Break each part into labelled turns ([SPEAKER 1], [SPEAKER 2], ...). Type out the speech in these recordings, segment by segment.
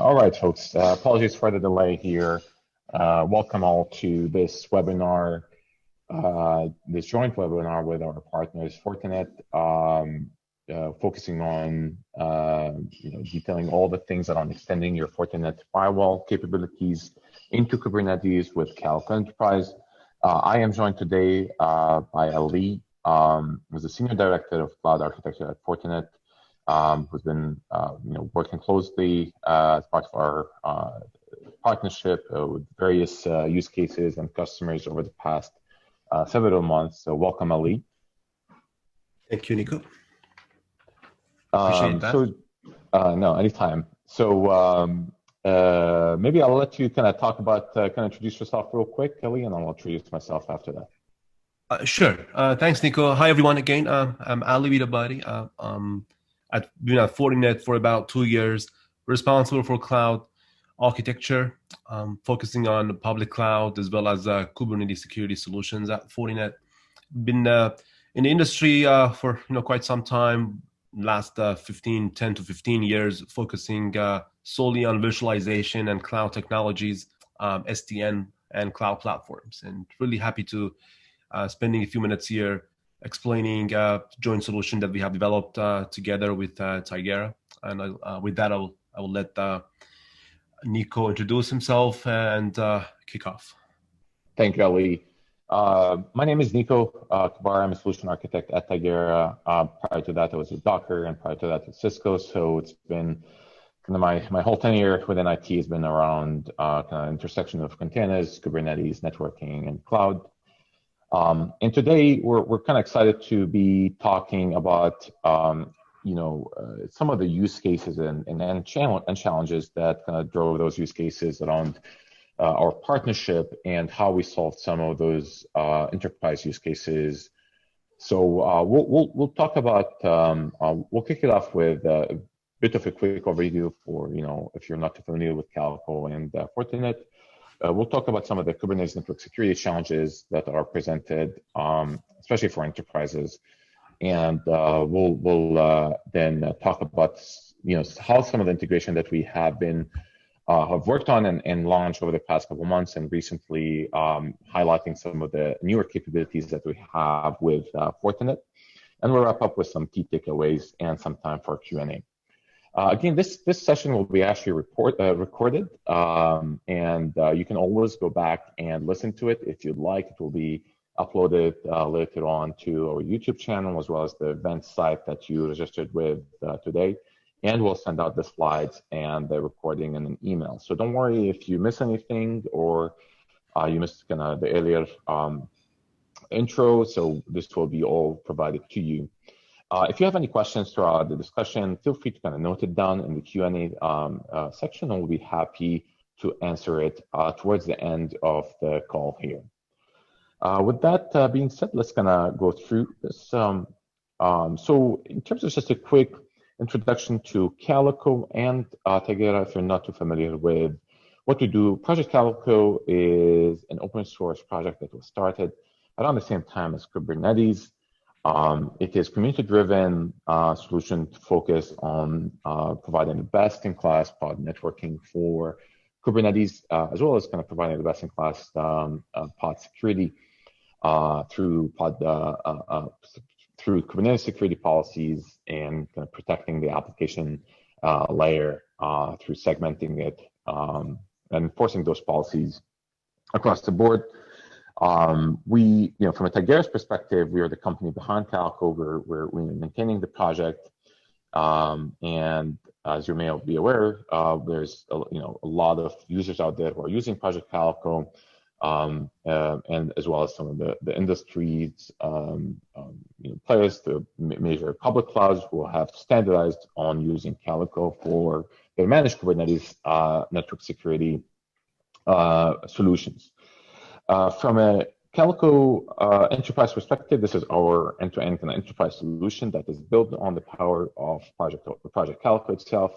[SPEAKER 1] All right, folks. Apologies for the delay here. Welcome all to this webinar, this joint webinar with our partners, Fortinet, focusing on detailing all the things that are extending your Fortinet firewall capabilities into Kubernetes with Calico Enterprise. I am joined today by Ali, who's the Senior Director of Cloud Architecture at Fortinet, who's been working closely as part of our partnership with various use cases and customers over the past several months. So welcome, Ali.
[SPEAKER 2] Thank you, Nico. Appreciate that.
[SPEAKER 1] No, anytime. So maybe I'll let you kind of talk about, introduce yourself real quick, Ali, and I'll introduce myself after that.
[SPEAKER 2] Sure. Thanks, Nico. Hi, everyone. Again, I'm Ali Bidabadi. I've been at Fortinet for about 2 years, responsible for cloud architecture, focusing on public cloud as well as Kubernetes security solutions at Fortinet. Been in the industry for quite some time, last 10 to 15 years, focusing solely on virtualization and cloud technologies, SDN and cloud platforms. And really happy to spending a few minutes here explaining joint solution that we have developed together with Tigera. And with that, I will let Nico introduce himself and kick off.
[SPEAKER 1] Thank you, Ali. My name is Nico Kabar. I'm a solution architect at Tigera. Prior to that, I was with Docker, and prior to that, with Cisco. So it's been kind of my whole tenure within IT has been around kind of intersection of containers, Kubernetes, networking, and cloud. And today we're kind of excited to be talking about some of the use cases and challenges that kind of drove those use cases around our partnership and how we solved some of those enterprise use cases. So we'll talk about we'll kick it off with a bit of a quick overview for if you're not familiar with Calico and Fortinet. We'll talk about some of the Kubernetes network security challenges that are presented, especially for enterprises, and we'll then talk about how some of the integration that we have worked on and launched over the past couple of months, and recently highlighting some of the newer capabilities that we have with Fortinet, and we'll wrap up with some key takeaways and some time for Q&A. Again, this session will be actually recorded, and you can always go back and listen to it if you'd like. It will be uploaded later on to our YouTube channel, as well as the event site that you registered with today. And we'll send out the slides and the recording in an email. So don't worry if you miss anything or you missed kind of the earlier intro. So this will be all provided to you. If you have any questions throughout the discussion, feel free to kind of note it down in the Q&A section, and we'll be happy to answer it towards the end of the call here. With that being said, let's kind of go through this. So in terms of just a quick introduction to Calico and Tigera, if you're not too familiar with what we do, Project Calico is an open source project that was started around the same time as Kubernetes. It is community-driven solution focused on providing the best-in-class pod networking for Kubernetes, as well as kind of providing the best-in-class pod security through Kubernetes security policies and kind of protecting the application layer through segmenting it and enforcing those policies across the board. We, from a Tigera's perspective, we are the company behind Calico. We're maintaining the project, and as you may be aware, there's a lot of users out there who are using Project Calico, and as well as some of the industry's players, the major public clouds who have standardized on using Calico for their managed Kubernetes network security solutions. From a Calico enterprise perspective, this is our end-to-end kind of enterprise solution that is built on the power of Project Calico itself,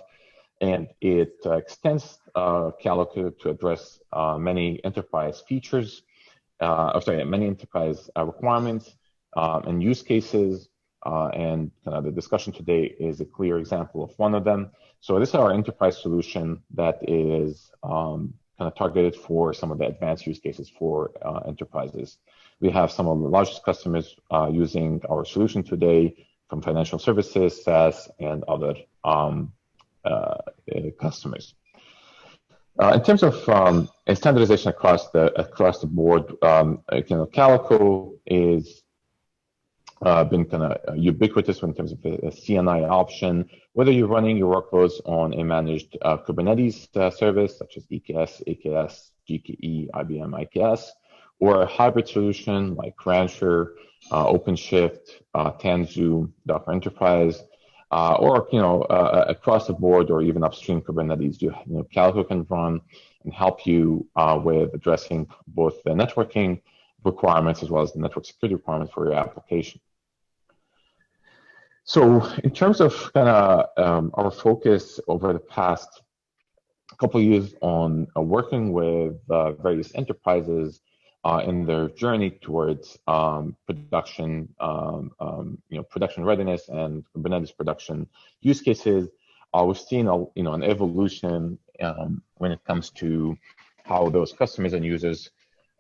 [SPEAKER 1] and it extends Calico to address many enterprise features, many enterprise requirements and use cases, and the discussion today is a clear example of one of them. So this is our enterprise solution that is targeted for some of the advanced use cases for enterprises. We have some of the largest customers using our solution today, from financial services, SaaS, and other customers. In terms of standardization across the board, Calico is been ubiquitous in terms of a CNI option. Whether you're running your workloads on a managed Kubernetes service such as EKS, AKS, GKE, IBM IKS, or a hybrid solution like Rancher, OpenShift, Tanzu, Docker Enterprise, or across the board or even upstream Kubernetes, Calico can run and help you with addressing both the networking requirements as well as the network security requirements for your application. So in terms of our focus over the past couple of years on working with various enterprises in their journey towards production, production readiness and Kubernetes production use cases, we've seen an evolution when it comes to how those customers and users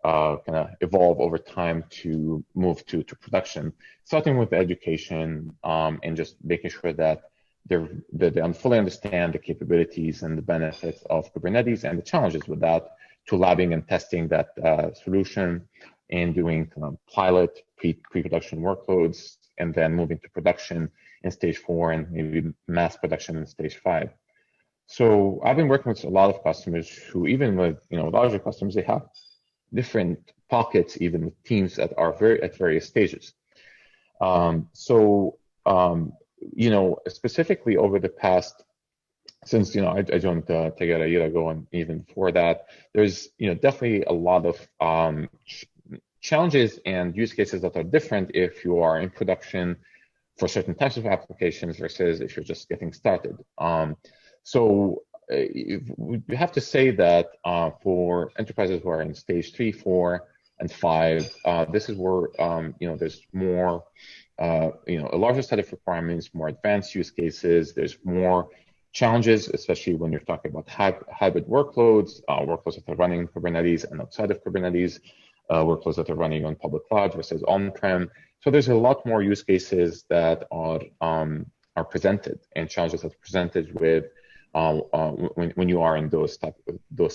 [SPEAKER 1] evolve over time to move to production, starting with education and just making sure that they fully understand the capabilities and the benefits of Kubernetes and the challenges with that, to labbing and testing that solution and doing pilot pre-production workloads, and then moving to production in stage 4 and maybe mass production in stage 5. So I've been working with a lot of customers who, even with larger customers, they have different pockets, even with teams that are at various stages. Specifically over the past, since I joined Tigera a year ago, and even before that, there's definitely a lot of challenges and use cases that are different if you are in production for certain types of applications versus if you're just getting started. So we have to say that for enterprises who are in stage 3, 4, and 5, this is where there's more, a larger set of requirements, more advanced use cases. There's more challenges, especially when you're talking about hybrid workloads, workloads that are running Kubernetes and outside of Kubernetes, workloads that are running on public cloud versus on-prem. So there's a lot more use cases that are presented, and challenges that are presented with when you are in those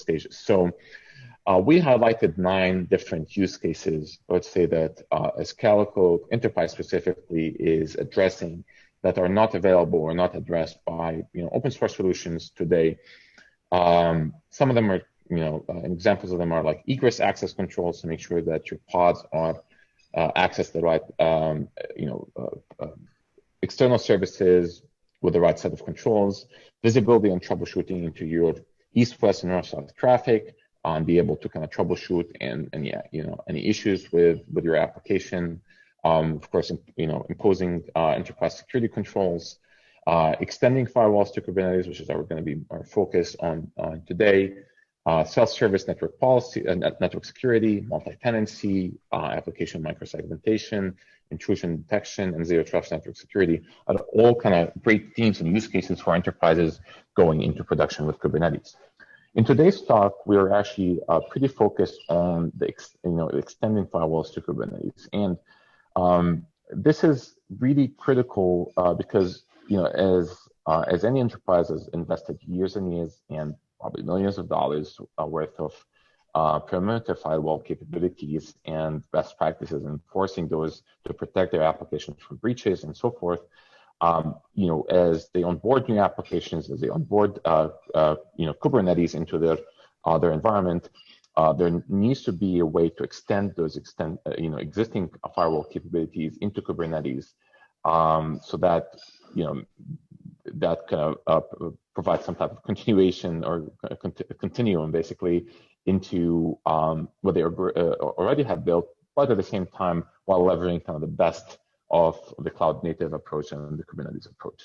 [SPEAKER 1] stages. So we highlighted 9 different use cases. Let's say that as Calico Enterprise specifically is addressing, that are not available or not addressed by open source solutions today. Some of them are, examples of them are like egress access controls to make sure that your pods are access the right external services with the right set of controls, visibility and troubleshooting into your east-west and north-south traffic, and be able to troubleshoot and any issues with your application. Of course, imposing enterprise security controls, extending firewalls to Kubernetes, which is going to be our focus on today. Self-service network policy, network security, multi-tenancy, application microsegmentation, intrusion detection, and zero trust network security are all great themes and use cases for enterprises going into production with Kubernetes. In today's talk, we are actually pretty focused on the extending firewalls to Kubernetes, and this is really critical because as any enterprise has invested years and years and probably millions of dollars worth of perimeter firewall capabilities and best practices, enforcing those to protect their applications from breaches and so forth. As they onboard new applications, as they onboard Kubernetes into their environment, there needs to be a way to extend those existing firewall capabilities into Kubernetes, so that provide some type of continuation or a continuum, basically, into what they already have built, but at the same time, while leveraging the best of the cloud-native approach and the Kubernetes approach.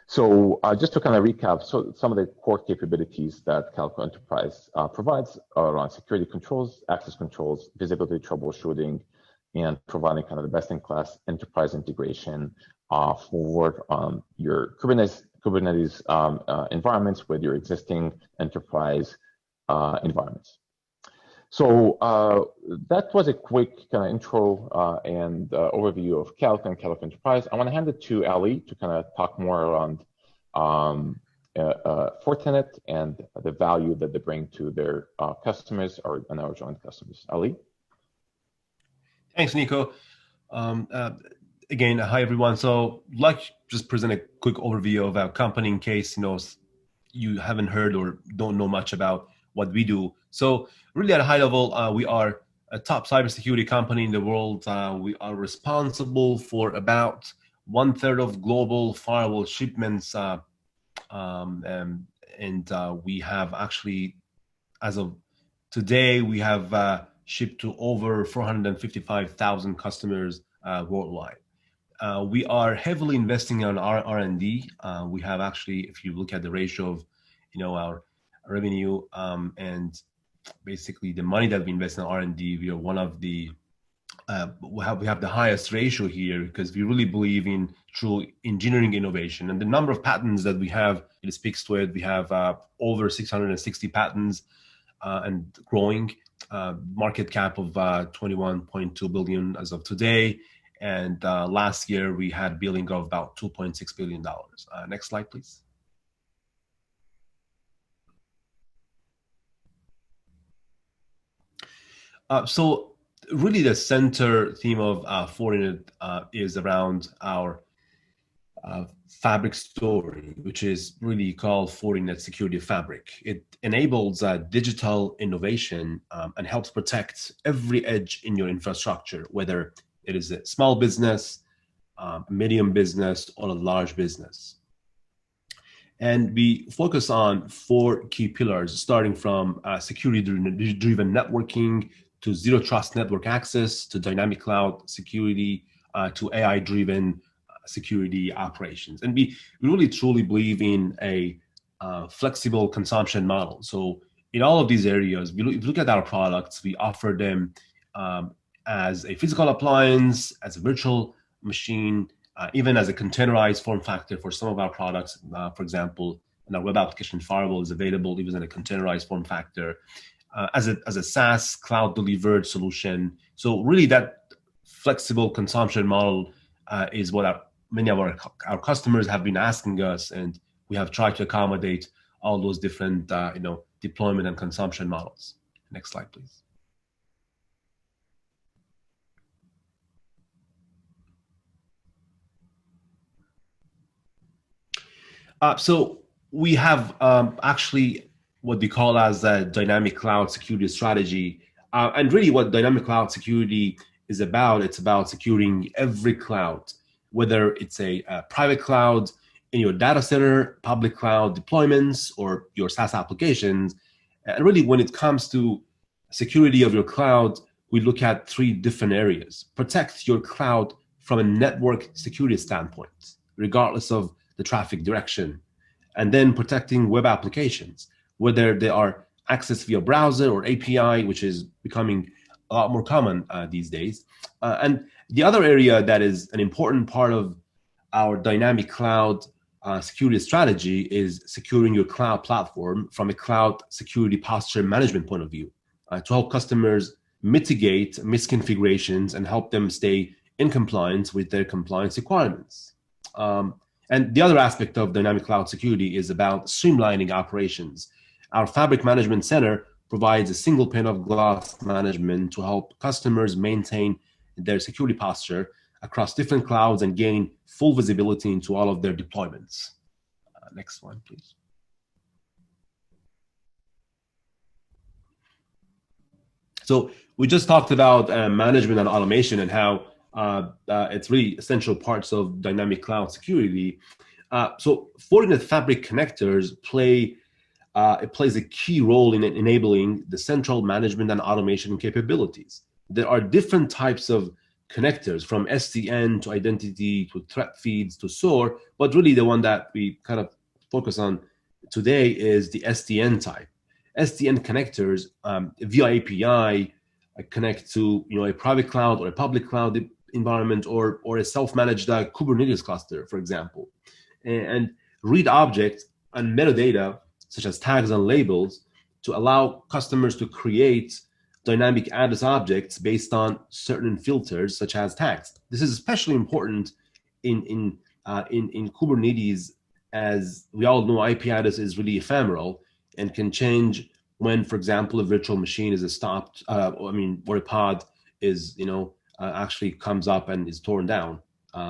[SPEAKER 1] So just to recap, some of the core capabilities that Calico Enterprise provides are around security controls, access controls, visibility troubleshooting, and providing kind of the best-in-class enterprise integration for your Kubernetes environments with your existing enterprise environments. So that was a quick kind of intro and overview of Calico and Calico Enterprise. I want to hand it to Ali to kind of talk more around Fortinet and the value that they bring to their customers and our joint customers. Ali?
[SPEAKER 2] Thanks, Nico. Again, hi everyone. So, just present a quick overview of our company in case you haven't heard or don't know much about what we do. So, really, at a high level, we are a top cybersecurity company in the world. We are responsible for about 1/3 of global firewall shipments, and we have actually, as of today, we have shipped to over 455,000 customers worldwide. We are heavily investing on our R&D. We have actually, if you look at the ratio of, our revenue and basically the money that we invest in R&D, we are one of the we have the highest ratio here because we really believe in true engineering innovation. And the number of patents that we have, it speaks to it. We have over 660 patents and growing. Market cap of $21.2 billion as of today. And last year we had billing of about $2.6 billion. Next slide, please. So really the center theme of Fortinet is around our fabric story, which is really called Fortinet Security Fabric. It enables digital innovation and helps protect every edge in your infrastructure, whether it is a small business, medium business, or a large business. And we focus on 4 key pillars, starting from security-driven networking, to zero trust network access, to dynamic cloud security, to AI-driven security operations. And we really truly believe in a flexible consumption model. So in all of these areas, if you look at our products, we offer them as a physical appliance, as a virtual machine, even as a containerized form factor for some of our products. For example, our web application firewall is available even in a containerized form factor. As a SaaS cloud delivered solution. So really that flexible consumption model is what many of our customers have been asking us, and we have tried to accommodate all those different deployment and consumption models. Next slide, please. So we have actually what we call as a dynamic cloud security strategy. And really what dynamic cloud security is about, it's about securing every cloud, whether it's a private cloud in your data center, public cloud deployments, or your SaaS applications. And really when it comes to security of your cloud, we look at 3 different areas. Protect your cloud from a network security standpoint, regardless of the traffic direction. And then protecting web applications, whether they are accessed via browser or API, which is becoming a lot more common these days. And the other area that is an important part of our dynamic cloud security strategy is securing your cloud platform from a cloud security posture management point of view to help customers mitigate misconfigurations and help them stay in compliance with their compliance requirements. And the other aspect of dynamic cloud security is about streamlining operations. Our Fabric Management Center provides a single pane of glass management to help customers maintain their security posture across different clouds and gain full visibility into all of their deployments. Next one, please. So we just talked about management and automation and how it's really essential parts of dynamic cloud security. So Fortinet Fabric connectors plays a key role in enabling the central management and automation capabilities. There are different types of connectors, from SDN to identity to threat feeds to SOAR, but really the one that we kind of focus on today is the SDN type. SDN connectors via API connect to a private cloud or a public cloud environment or a self-managed Kubernetes cluster, for example, and read objects and metadata such as tags and labels to allow customers to create dynamic address objects based on certain filters such as tags. This is especially important in Kubernetes, as we all know IP address is really ephemeral and can change when, for example, a virtual machine is stopped, or a pod is actually comes up and is torn down.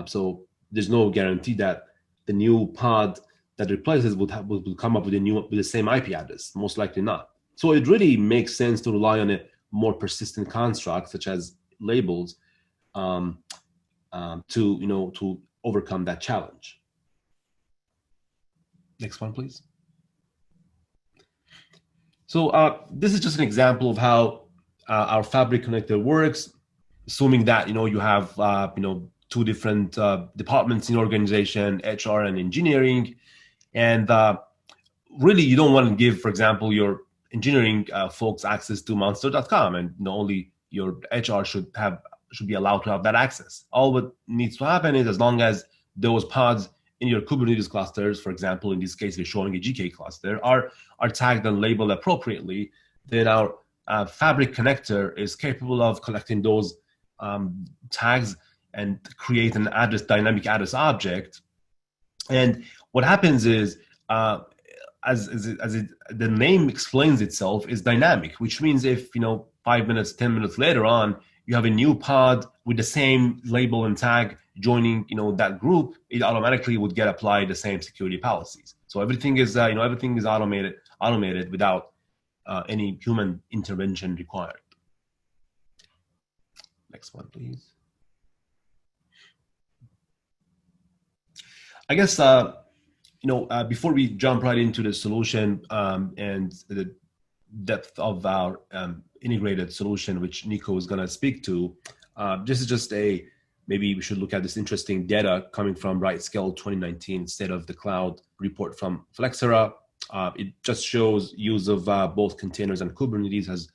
[SPEAKER 2] So there's no guarantee that the new pod that replaces will come up with the same IP address. Most likely not. So it really makes sense to rely on a more persistent construct such as labels to overcome that challenge. Next one, please. So this is just an example of how our Fabric connector works, assuming that you have two different departments in organization, HR and engineering, and really you don't want to give, for example, your engineering folks access to monster.com, and only your HR should be allowed to have that access. All what needs to happen is, as long as those pods in your Kubernetes clusters, for example, in this case, we're showing a GK cluster, are tagged and labeled appropriately, then our Fabric connector is capable of collecting those tags and create an dynamic address object. And what happens is, as the name explains itself, is dynamic, which means if 5 minutes, 10 minutes later on, you have a new pod with the same label and tag joining that group, it automatically would get applied the same security policies. So everything is everything is automated without any human intervention required. Next one, please. I guess before we jump right into the solution and the depth of our integrated solution, which Nico is going to speak to, this is just maybe we should look at this interesting data coming from RightScale 2019 State of the Cloud report from Flexera. It just shows use of both containers and Kubernetes has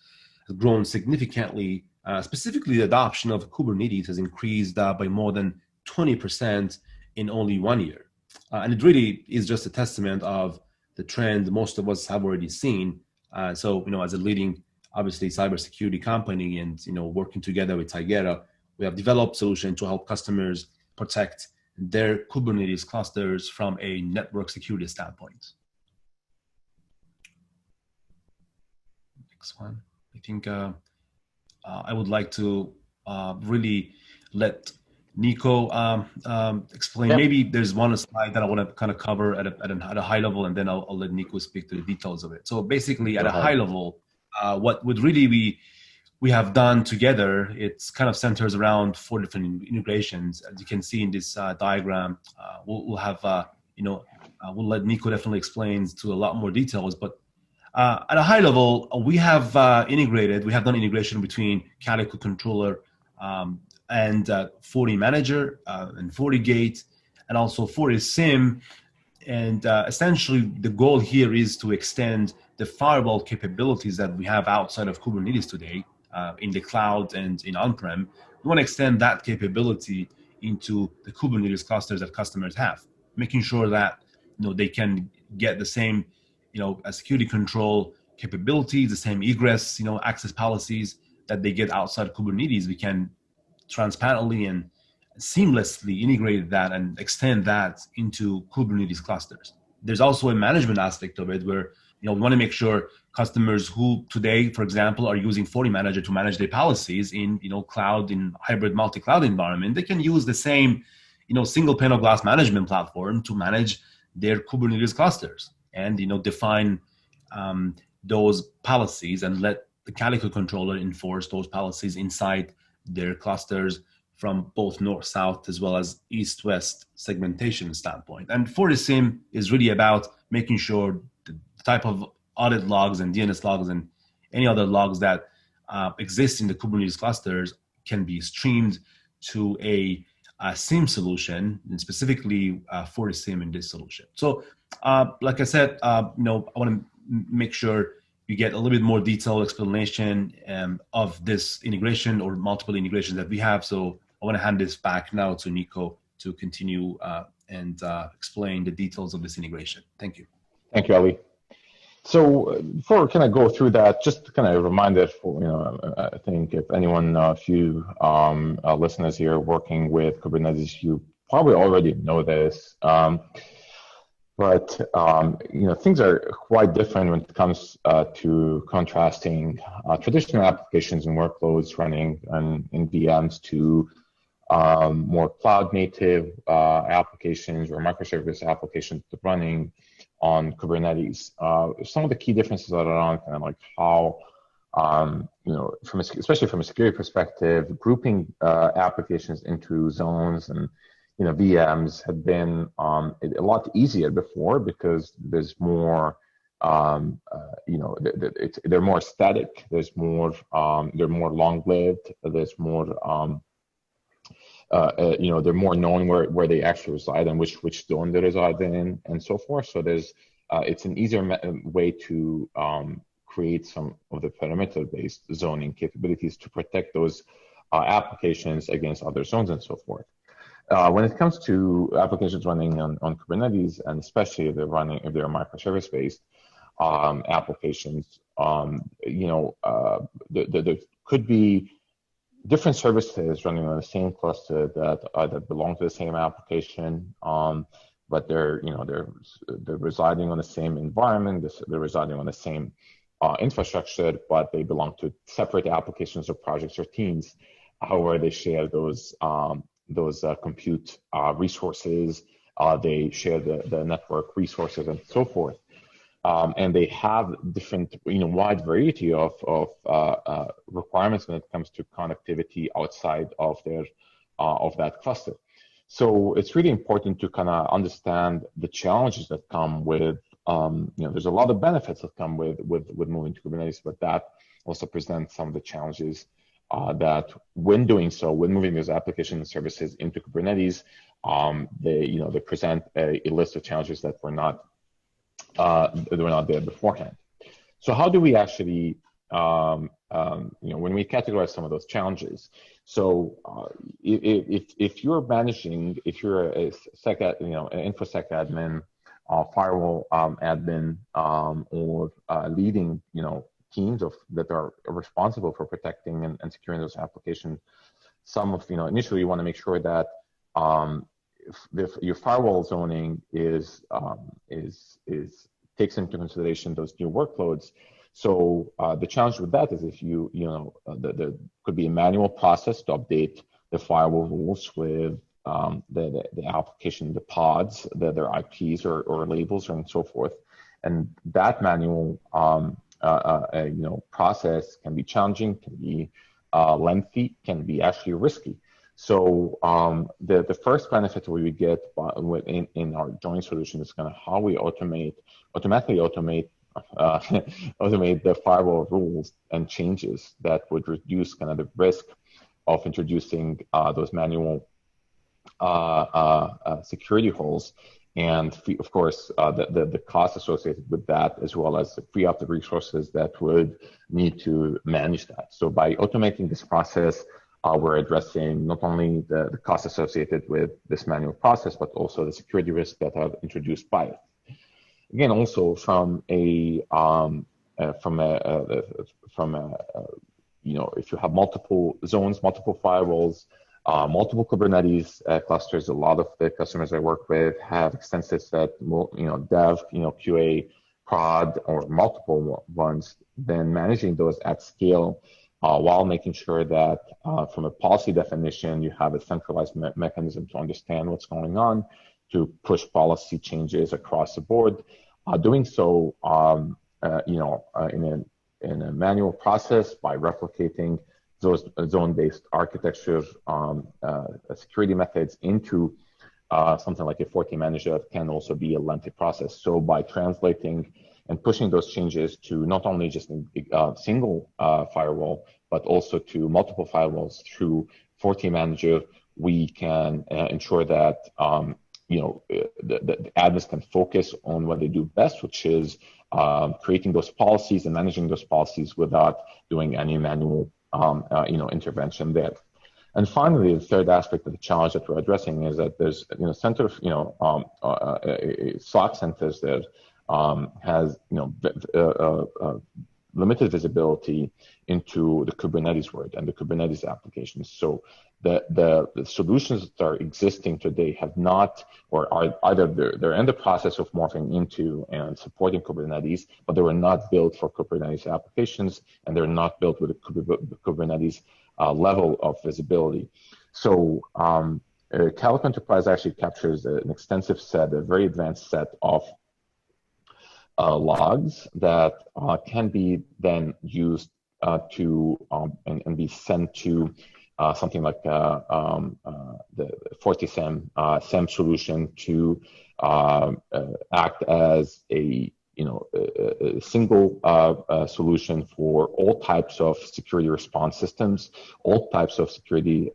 [SPEAKER 2] grown significantly. Specifically, the adoption of Kubernetes has increased by more than 20% in only 1 year. And it really is just a testament of the trend most of us have already seen. So, as a leading, obviously, cybersecurity company and, working together with Tigera, we have developed solutions to help customers protect their Kubernetes clusters from a network security standpoint. Next one. I think I would like to really let Nico explain.
[SPEAKER 1] Yep.
[SPEAKER 2] Maybe there's one slide that I want to kind of cover at a high level, and then I'll let Nico speak to the details of it. So basically, at a high level, what would really we have done together, it's kind of centers around 4 different integrations. As you can see in this diagram, we'll have we'll let Nico definitely explain to a lot more details. But at a high level, we have done integration between Calico controller and FortiManager and FortiGate, and also FortiSIEM. And essentially, the goal here is to extend the firewall capabilities that we have outside of Kubernetes today in the cloud and in on-prem. We want to extend that capability into the Kubernetes clusters that customers have, making sure that they can get the same security control capabilities, the same egress access policies that they get outside Kubernetes. We can transparently and seamlessly integrate that and extend that into Kubernetes clusters. There's also a management aspect of it where we want to make sure customers who today, for example, are using FortiManager to manage their policies in cloud, in hybrid multi-cloud environment, they can use the same single pane of glass management platform to manage their Kubernetes clusters and define those policies and let the Calico controller enforce those policies inside their clusters from both north-south as well as east-west segmentation standpoint. And FortiSIEM is really about making sure the type of audit logs and DNS logs and any other logs that exist in the Kubernetes clusters can be streamed to a SIEM solution, and specifically FortiSIEM in this solution. So, like I said, I want to make sure you get a little bit more detailed explanation of this integration or multiple integrations that we have. So I want to hand this back now to Nico to continue and explain the details of this integration. Thank you.
[SPEAKER 1] Thank you, Ali. So before we kind of go through that, just to kind of remind it for, I think if anyone, a few listeners here working with Kubernetes, you probably already know this. But things are quite different when it comes to contrasting traditional applications and workloads running in VMs to more cloud-native applications or microservice applications running on Kubernetes. Some of the key differences are around kind of like how, especially from a security perspective, grouping applications into zones and VMs had been a lot easier before because there's more, they're more static. There's more, they're more long-lived. There's more, they're more known where they actually reside and which zone they reside in, and so forth. So there's, it's an easier way to create some of the perimeter-based zoning capabilities to protect those applications against other zones and so forth. When it comes to applications running on Kubernetes, and especially if they're microservice-based applications, there could be different services running on the same cluster that belong to the same application, but they're residing on the same environment, they're residing on the same infrastructure, but they belong to separate applications or projects or teams. However, they share those compute resources, they share the network resources and so forth. And they have different, wide variety of requirements when it comes to connectivity outside of that cluster. So it's really important to kind of understand the challenges that come with, there's a lot of benefits that come with moving to Kubernetes, but that also presents some of the challenges that when doing so, when moving those applications and services into Kubernetes, they present a list of challenges that were not there beforehand. So how do we actually, when we categorize some of those challenges? So if you're managing, if you're an InfoSec admin, firewall admin, or leading, teams that are responsible for protecting and securing those applications, initially you want to make sure that if your firewall zoning takes into consideration those new workloads. So the challenge with that is if there could be a manual process to update the firewall rules with the application, the pods, their IPs or labels and so forth, and that manual process can be challenging, can be lengthy, can be actually risky. So the first benefit we would get in our joint solution is kind of how we automatically automate the firewall rules and changes that would reduce kind of the risk of introducing those manual security holes, and of course the cost associated with that, as well as free up the resources that would need to manage that. So by automating this process, we're addressing not only the cost associated with this manual process, but also the security risks that are introduced by it. Again, also if you have multiple zones, multiple firewalls, multiple Kubernetes clusters, a lot of the customers I work with have extensive set, dev, QA, prod, or multiple ones. Then managing those at scale, while making sure that from a policy definition, you have a centralized mechanism to understand what's going on, to push policy changes across the board. Doing so, in a manual process by replicating those zone-based architecture security methods into something like a FortiManager can also be a lengthy process. So by translating and pushing those changes to not only just a single firewall, but also to multiple firewalls through FortiManager, we can ensure that the admins can focus on what they do best, which is creating those policies and managing those policies without doing any manual intervention there. And finally, the third aspect of the challenge that we're addressing is that there's SOC centers that has limited visibility into the Kubernetes world and the Kubernetes applications. So the solutions that are existing today have not, or are either they're in the process of morphing into and supporting Kubernetes, but they were not built for Kubernetes applications, and they're not built with a Kubernetes level of visibility. So Calico Enterprise actually captures an extensive set, a very advanced set of logs that can be then used and be sent to something like the FortiSAM SAM solution to act as a single solution for all types of security response systems, all types of security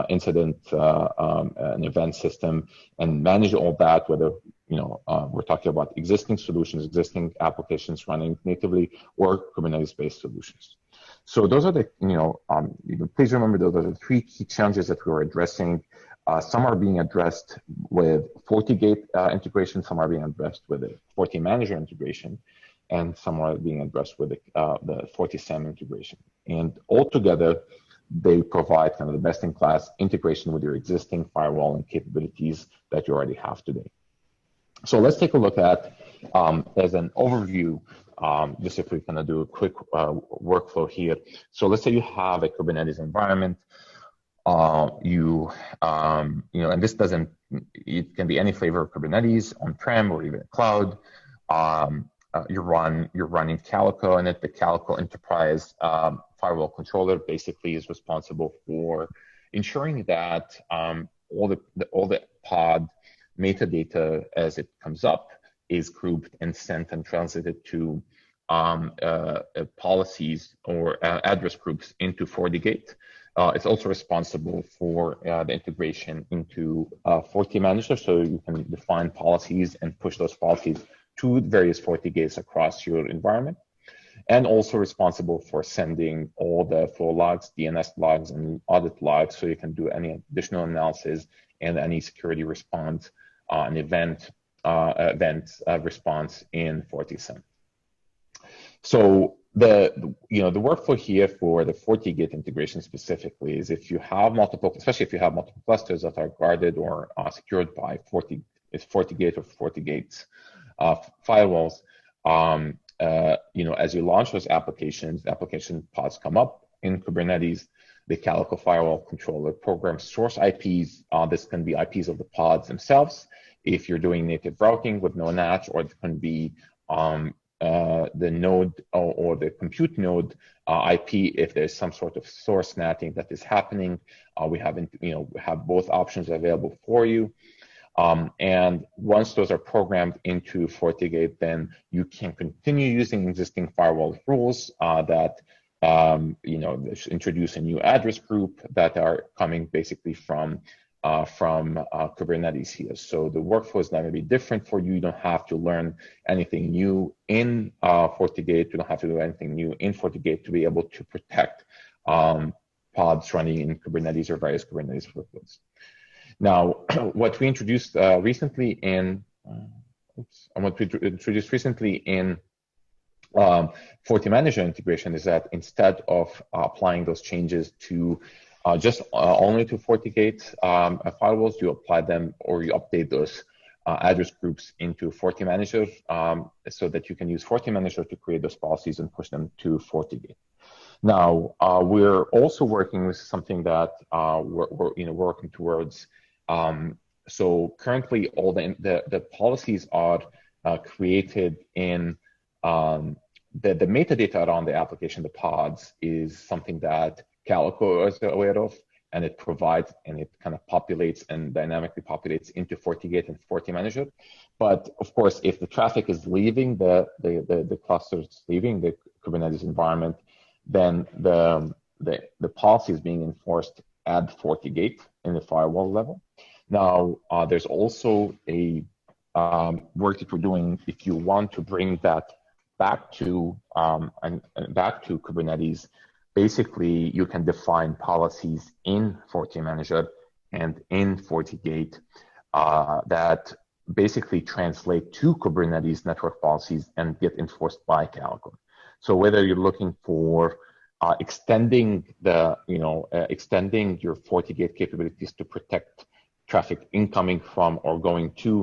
[SPEAKER 1] incident and event system, and manage all that, whether we're talking about existing solutions, existing applications running natively, or Kubernetes-based solutions. So those are the, please remember those are the three key challenges that we were addressing. Some are being addressed with FortiGate integration, some are being addressed with the FortiManager integration, and some are being addressed with the FortiSAM integration. And altogether, they provide kind of the best-in-class integration with your existing firewall and capabilities that you already have today. So let's take a look at, as an overview, just if we kind of do a quick workflow here. So let's say you have a Kubernetes environment. And this doesn't, it can be any flavor of Kubernetes, on-prem or even cloud. You're running Calico, and the Calico Enterprise firewall controller basically is responsible for ensuring that all the pod metadata as it comes up is grouped and sent and translated to policies or address groups into FortiGate. It's also responsible for the integration into FortiManager, so you can define policies and push those policies to various FortiGates across your environment, and also responsible for sending all the flow logs, DNS logs, and audit logs, so you can do any additional analysis and any security response and event response in FortiSAM. So the workflow here for the FortiGate integration specifically is if you have multiple, especially if you have multiple clusters that are guarded or secured by FortiGate or FortiGates firewalls, as you launch those applications, application pods come up in Kubernetes. The Calico firewall controller programs source IPs. This can be IPs of the pods themselves if you're doing native routing with no NAT, or it can be the node or the compute node IP if there's some sort of source NATing that is happening. We have both options available for you. And once those are programmed into FortiGate, then you can continue using existing firewall rules that introduce a new address group that are coming basically from Kubernetes here. So the workflow is not going to be different for you. You don't have to learn anything new in FortiGate. You don't have to do anything new in FortiGate to be able to protect pods running in Kubernetes or various Kubernetes workloads. Now, what we introduced recently in FortiManager integration is that instead of applying those changes to just only to FortiGate firewalls, you apply them or you update those address groups into FortiManager so that you can use FortiManager to create those policies and push them to FortiGate. Now, we're also working with something that we're working towards. So currently, all the policies are created in the metadata around the application, the pods, is something that Calico is aware of, and it provides and it kind of populates and dynamically populates into FortiGate and FortiManager. But of course, if the traffic is leaving the clusters, leaving the Kubernetes environment, then the policy is being enforced at FortiGate in the firewall level. Now, there's also a work that we're doing if you want to bring that back to back to Kubernetes, basically you can define policies in FortiManager and in FortiGate that basically translate to Kubernetes network policies and get enforced by Calico. So whether you're looking for extending extending your FortiGate capabilities to protect traffic incoming from or going to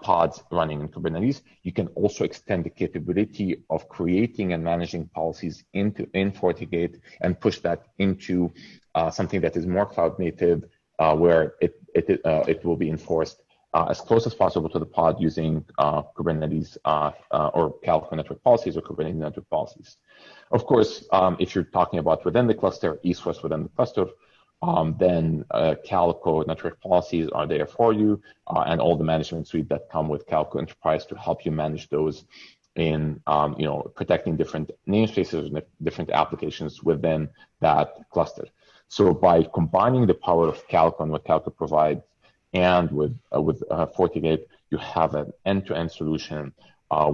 [SPEAKER 1] pods running in Kubernetes, you can also extend the capability of creating and managing policies in FortiGate and push that into something that is more cloud native, where it will be enforced as close as possible to the pod using Kubernetes or Calico network policies or Kubernetes network policies. Of course, if you're talking about within the cluster, east-west within the cluster, then Calico network policies are there for you, and all the management suite that come with Calico Enterprise to help you manage those in protecting different namespaces and different applications within that cluster. So by combining the power of Calico and what Calico provides, and with FortiGate, you have an end-to-end solution,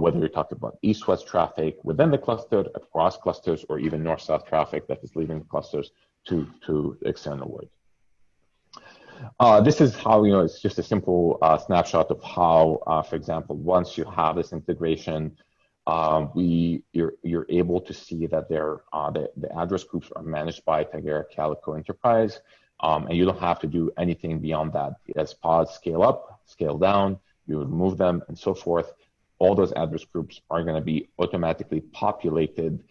[SPEAKER 1] whether you're talking about east-west traffic within the cluster, across clusters, or even north-south traffic that is leaving the clusters to the external world. This is how, it's just a simple snapshot of how, for example, once you have this integration, you're able to see that the address groups are managed by Tigera Calico Enterprise. And you don't have to do anything beyond that. As pods scale up, scale down, you remove them, and so forth. All those address groups are going to be automatically populated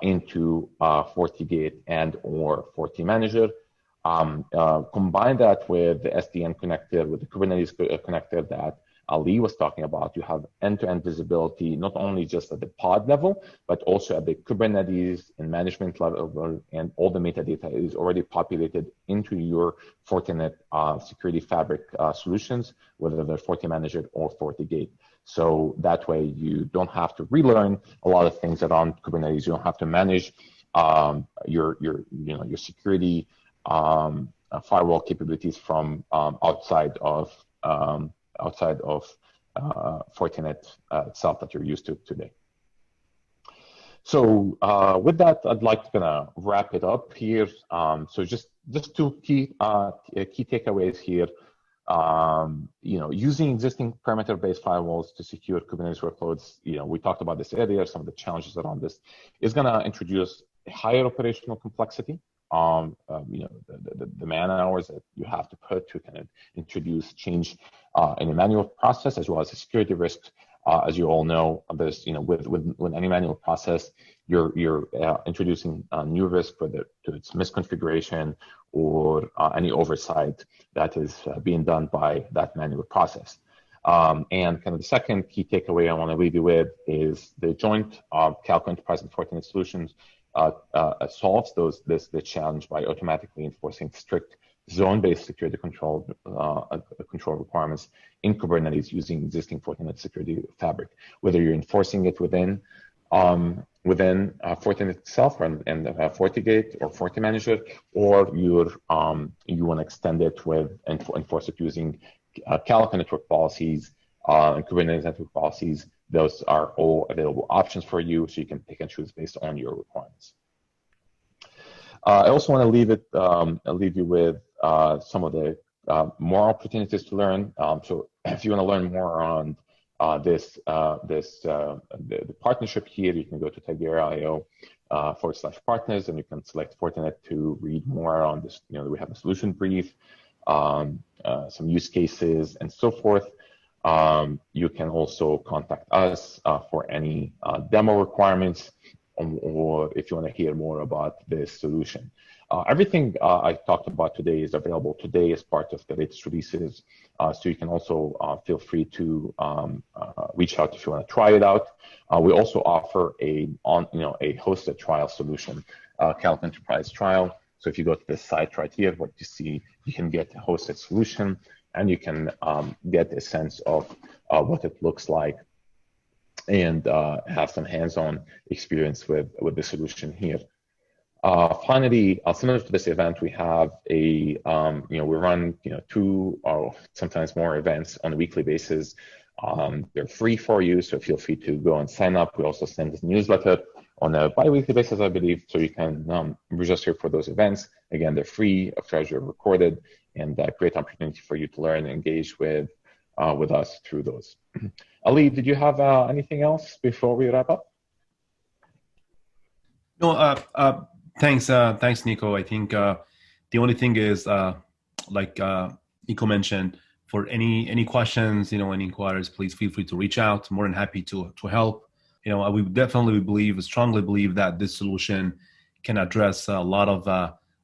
[SPEAKER 1] into FortiGate and or FortiManager. Combine that with the SDN connector, with the Kubernetes connector that Ali was talking about. You have end-to-end visibility, not only just at the pod level, but also at the Kubernetes and management level, and all the metadata is already populated into your Fortinet security fabric solutions, whether they're FortiManager or FortiGate. So that way you don't have to relearn a lot of things around Kubernetes. You don't have to manage your security firewall capabilities from outside of Fortinet itself that you're used to today. So with that, I'd like to kind of wrap it up here. So just two key takeaways here. Using existing perimeter-based firewalls to secure Kubernetes workloads. We talked about this earlier. Some of the challenges around this is going to introduce a higher operational complexity. The man hours that you have to put to kind of introduce change in a manual process, as well as a security risk. As you all know, there's with any manual process, you're introducing a new risk, whether to its misconfiguration or any oversight that is being done by that manual process. And kind of the second key takeaway I want to leave you with is the joint Calico Enterprise and Fortinet solutions solves the challenge by automatically enforcing strict zone-based security control requirements in Kubernetes using existing Fortinet security fabric. Whether you're enforcing it within Fortinet itself and FortiGate or FortiManager, or you want to extend it and enforce it using Calico network policies and Kubernetes network policies. Those are all available options for you, so you can pick and choose based on your requirements. I also want to leave you with some of the more opportunities to learn. So if you want to learn more on the partnership here, you can go to Tigera.io /partners, and you can select Fortinet to read more on this. We have a solution brief, some use cases, and so forth. You can also contact us for any demo requirements, or if you want to hear more about this solution. Everything I talked about today is available today as part of the latest releases, so you can also feel free to reach out if you want to try it out. We also offer a hosted trial solution, Calico Enterprise trial. So if you go to the site right here, what you see, you can get a hosted solution, and you can get a sense of what it looks like and have some hands-on experience with the solution here. Finally, similar to this event, we have we run 2 or sometimes more events on a weekly basis They're free for you, so feel free to go and sign up. We also send this newsletter on a bi-weekly basis, I believe, so you can register for those events. Again, they're free, of course, you're recorded, and a great opportunity for you to learn and engage with us through those. Ali, did you have anything else before we wrap up?
[SPEAKER 2] No, thanks, Nico. I think the only thing is, like Nico mentioned, for any questions, any inquiries, please feel free to reach out. More than happy to help. We definitely strongly believe that this solution can address a lot of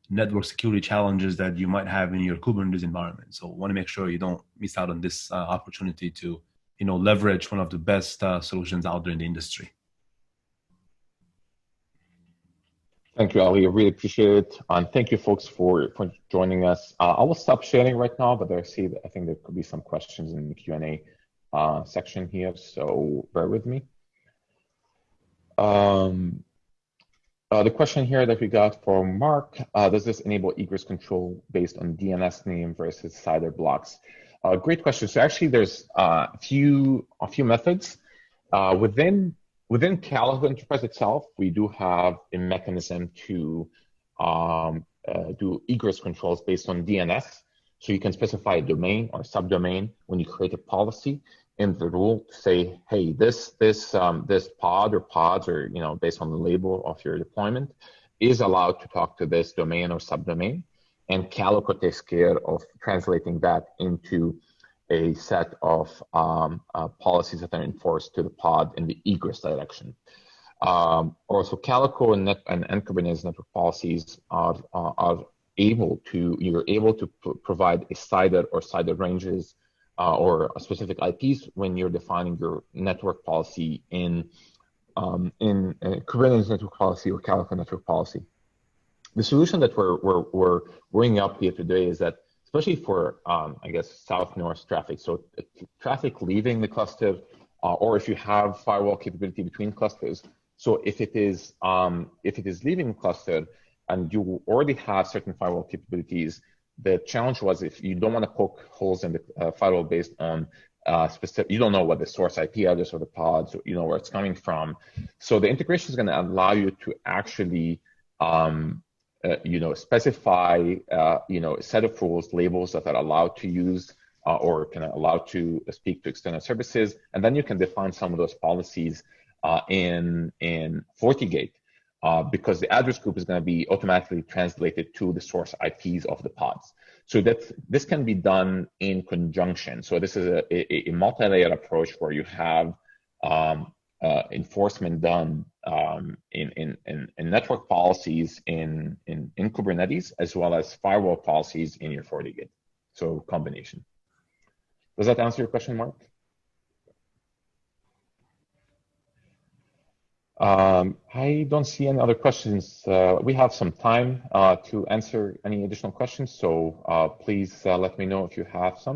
[SPEAKER 2] network security challenges that you might have in your Kubernetes environment. So want to make sure you don't miss out on this opportunity to, leverage one of the best solutions out there in the industry.
[SPEAKER 1] Thank you, Ali. I really appreciate it. And thank you, folks, for joining us. I will stop sharing right now, but I think there could be some questions in the Q&A section here, so bear with me. The question here that we got from Mark, does this enable egress control based on DNS name versus CIDR blocks? Great question. So actually there's a few methods. Within Calico Enterprise itself, we do have a mechanism to do egress controls based on DNS. So you can specify a domain or subdomain when you create a policy in the rule to say, hey, this pod or pods, or based on the label of your deployment, is allowed to talk to this domain or subdomain, and Calico takes care of translating that into a set of policies that are enforced to the pod in the egress direction. Also, Calico and Kubernetes network policies you're able to provide a CIDR or CIDR ranges or specific IPs when you're defining your network policy in Kubernetes network policy or Calico network policy. The solution that we're bringing up here today is that, especially for, I guess, south-north traffic, so traffic leaving the cluster, or if you have firewall capability between clusters. So if it is leaving the cluster and you already have certain firewall capabilities, the challenge was if you don't want to poke holes in the firewall based on specific, you don't know what the source IP address of the pods, where it's coming from. So the integration is going to allow you to actually specify, a set of rules, labels that are allowed to use or can allow to speak to external services. And then you can define some of those policies in FortiGate because the address group is going to be automatically translated to the source IPs of the pods. So this can be done in conjunction. So this is a multi-layer approach where you have enforcement done in network policies in Kubernetes, as well as firewall policies in your FortiGate. So combination. Does that answer your question, Mark? I don't see any other questions. We have some time to answer any additional questions, so please let me know if you have some.